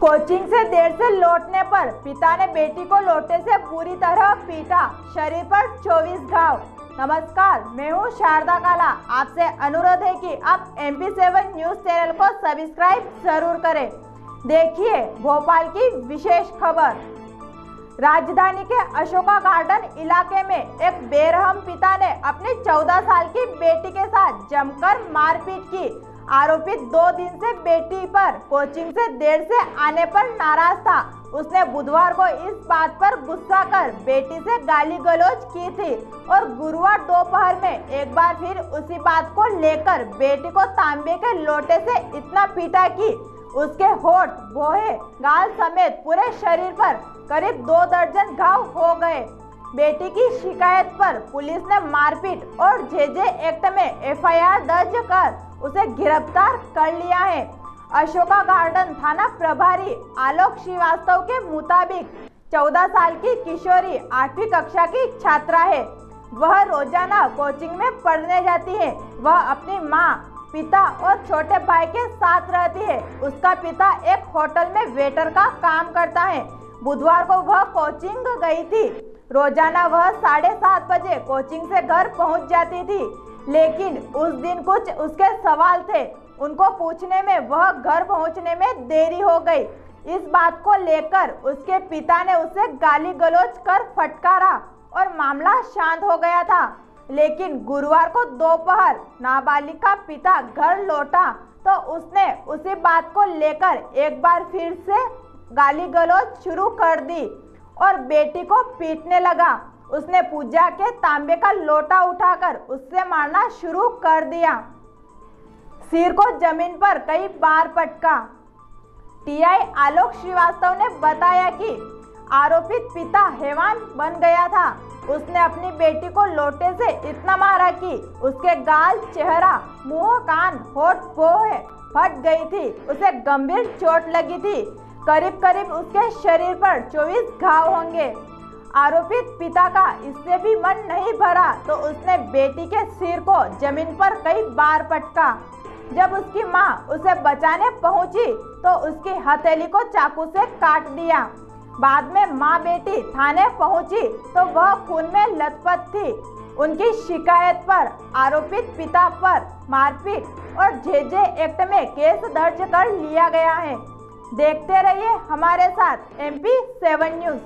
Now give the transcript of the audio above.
Coaching से देर से लौटने पर पिता ने बेटी को लोटे से बुरी तरह पीटा, शरीर पर 24 घाव। नमस्कार, मैं हूं शारदा काला। आपसे अनुरोध है कि आप MP7 न्यूज चैनल को सब्सक्राइब जरूर करें। देखिए भोपाल की विशेष खबर। राजधानी के अशोका गार्डन इलाके में एक बेरहम पिता ने अपनी 14 साल की बेटी के साथ जमकर मारपीट की। आरोपी 2 दिन से बेटी पर कोचिंग से देर से आने पर नाराज था। उसने बुधवार को इस बात पर गुस्सा कर बेटी से गाली गलौज की थी और गुरुवार दोपहर में एक बार फिर उसी बात को लेकर बेटी को तांबे के लोटे से इतना पीटा कि उसके होठ, भौहें, गाल समेत पूरे शरीर पर करीब 2 दर्जन घाव हो गए। बेटी की शिकायत पर पुलिस ने मारपीट और जेजे एक्ट में FIR दर्ज कर उसे गिरफ्तार कर लिया है। अशोका गार्डन थाना प्रभारी आलोक श्रीवास्तव के मुताबिक 14 साल की किशोरी 8वीं कक्षा की छात्रा है। वह रोजाना कोचिंग में पढ़ने जाती है। वह अपनी मां, पिता और छोटे भाई के साथ रहती है। उसका पिता एक होटल में वेटर का काम करता है। बुधवार को वह कोचिंग गई थी। रोजाना वह 7:30 बजे कोचिंग से घर पहुंच जाती थी, लेकिन उस दिन कुछ उसके सवाल थे। उनको पूछने में वह घर पहुंचने में देरी हो गई। इस बात को लेकर उसके पिता ने उसे गाली गलौज कर फटकारा और मामला शांत हो गया था। लेकिन गुरुवार को दोपहर नाबालिग का पिता घर लौटा तो उसने उसी बात को लेकर एक बार फिर से गाली गलौज शुरू कर दी और बेटी को पीटने लगा। उसने पूजा के तांबे का लोटा उठाकर उससे मारना शुरू कर दिया। सिर को जमीन पर कई बार पटका। TI आलोक श्रीवास्तव ने बताया कि आरोपित पिता हैवान बन गया था। उसने अपनी बेटी को लोटे से इतना मारा कि उसके गाल, चेहरा, मुंह, कान, होठ, भौहें फट गई थी। उसे गंभीर चोट लगी थी। करीब करीब उसके शरीर पर 24 घाव होंगे। आरोपित पिता का इससे भी मन नहीं भरा तो उसने बेटी के सिर को जमीन पर कई बार पटका। जब उसकी मां उसे बचाने पहुंची तो उसकी हथेली को चाकू से काट दिया। बाद में मां बेटी थाने पहुंची तो वह खून में लथपथ थी। उनकी शिकायत पर आरोपित पिता पर मारपीट और जेजे एक्ट में केस दर्ज कर लिया गया है। देखते रहिए हमारे साथ MP7 न्यूज।